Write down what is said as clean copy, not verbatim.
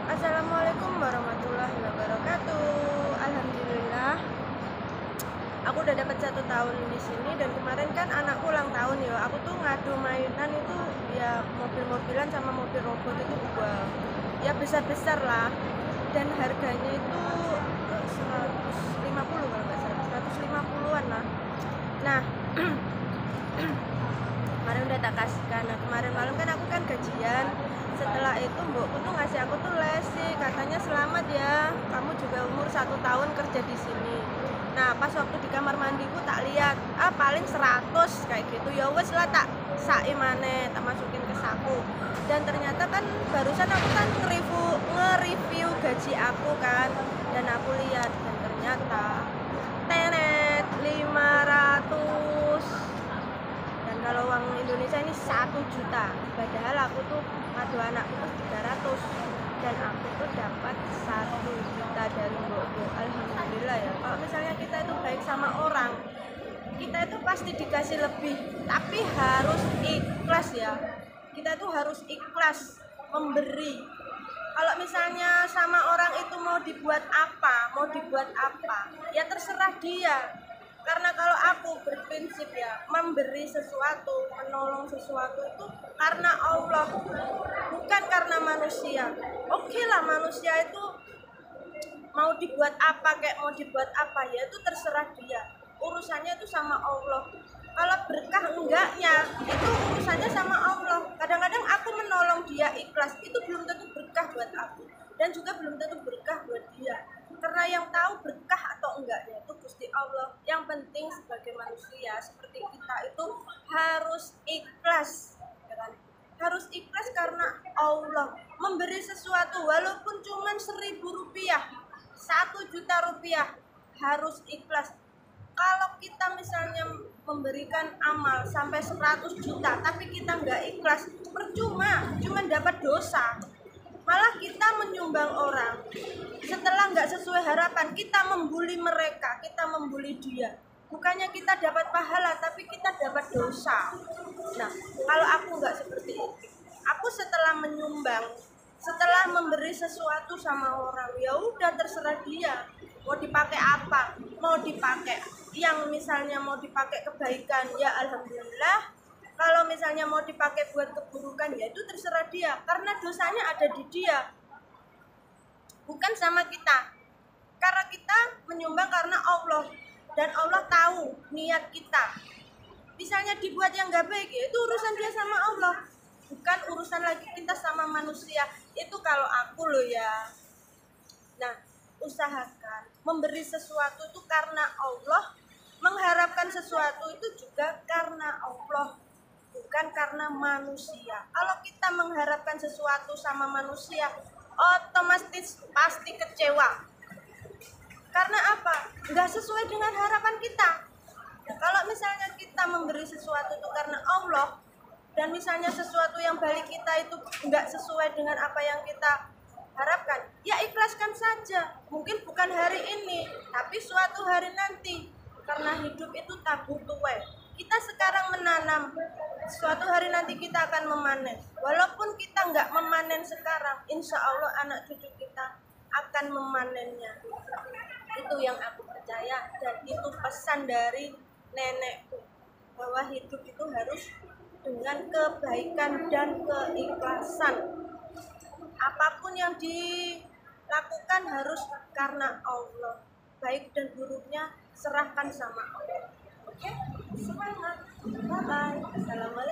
Assalamualaikum warahmatullahi wabarakatuh. Alhamdulillah, aku udah dapat 1 tahun di sini dan kemarin kan anakku ulang tahun ya. Aku tuh ngadu mainan itu ya mobil-mobilan sama mobil robot itu gua ya besar-besar lah dan harganya itu 150 kalau nggak salah, 150-an lah. Nah, kemarin udah tak kasihkan. Nah, kemarin malam kan aku kan gajian. Setelah itu mbokku tuh ngasih aku tuh lesi, katanya selamat ya, kamu juga umur 1 tahun kerja di sini. Nah, pas waktu di kamar mandiku tak lihat, paling 100 kayak gitu. Ya wes lah, tak sai maneh, tak masukin ke saku. Dan ternyata kan barusan aku kan nge-review gaji aku kan, dan aku lihat dan ternyata tenet 500. Dan kalau uang Indonesia ini 1 juta, padahal aku tuh ngadu anakku tuh 300 dan aku tuh dapat 1 juta dari mbokku. Alhamdulillah ya, kalau misalnya kita itu baik sama orang, kita itu pasti dikasih lebih, tapi harus ikhlas ya. Kita tuh harus ikhlas memberi. Kalau misalnya sama orang itu mau dibuat apa, ya terserah dia. Karena kalau aku berprinsip ya, memberi sesuatu, menolong sesuatu itu karena Allah, bukan karena manusia. Oke lah, manusia itu mau dibuat apa, kayak mau dibuat apa, ya itu terserah dia. Urusannya itu sama Allah. Kalau berkah enggaknya, itu urusannya sama Allah. Kadang-kadang aku menolong dia ikhlas, itu belum tentu berkah buat aku, dan juga belum tentu berkah buat dia. Karena yang tahu berkah atau enggaknya itu Gusti Allah. Yang penting sebagai manusia seperti kita itu harus ikhlas, ya kan? Harus ikhlas karena Allah. Memberi sesuatu walaupun cuma 1.000 rupiah, 1 juta rupiah, harus ikhlas. Kalau kita misalnya memberikan amal sampai 100 juta tapi kita nggak ikhlas, percuma, cuma dapat dosa. Malah kita menyumbang orang, setelah nggak sesuai harapan, kita membuli mereka, kita membuli dia. Bukannya kita dapat pahala, tapi kita dapat dosa. Nah, kalau aku nggak seperti itu. Aku setelah menyumbang, setelah memberi sesuatu sama orang, ya udah terserah dia. Mau dipakai apa? Mau dipakai yang misalnya mau dipakai kebaikan, ya alhamdulillah. Kalau misalnya mau dipakai buat keburukan, ya itu terserah dia. Karena dosanya ada di dia, bukan sama kita. Karena kita menyumbang karena Allah, dan Allah tahu niat kita. Misalnya dibuat yang nggak baik, ya itu urusan dia sama Allah, bukan urusan lagi kita sama manusia. Itu kalau aku loh ya. Nah, usahakan memberi sesuatu itu karena Allah, mengharapkan sesuatu itu juga karena Allah, bukan karena manusia. Kalau kita mengharapkan sesuatu sama manusia, otomatis pasti kecewa. Karena apa? Nggak sesuai dengan harapan kita. Kalau misalnya kita memberi sesuatu itu karena Allah, dan misalnya sesuatu yang balik kita itu nggak sesuai dengan apa yang kita harapkan, ya ikhlaskan saja. Mungkin bukan hari ini, tapi suatu hari nanti. Karena hidup itu tabur tuwe. Kita sekarang menanam, suatu hari nanti kita akan memanen. Walaupun kita nggak memanen sekarang, insya Allah anak cucu kita akan memanennya. Itu yang aku percaya, dan itu pesan dari nenekku, bahwa hidup itu harus dengan kebaikan dan keikhlasan. Apapun yang dilakukan harus karena Allah. Baik dan buruknya serahkan sama Allah. Oke? Semangat. Bye bye. Assalamualaikum.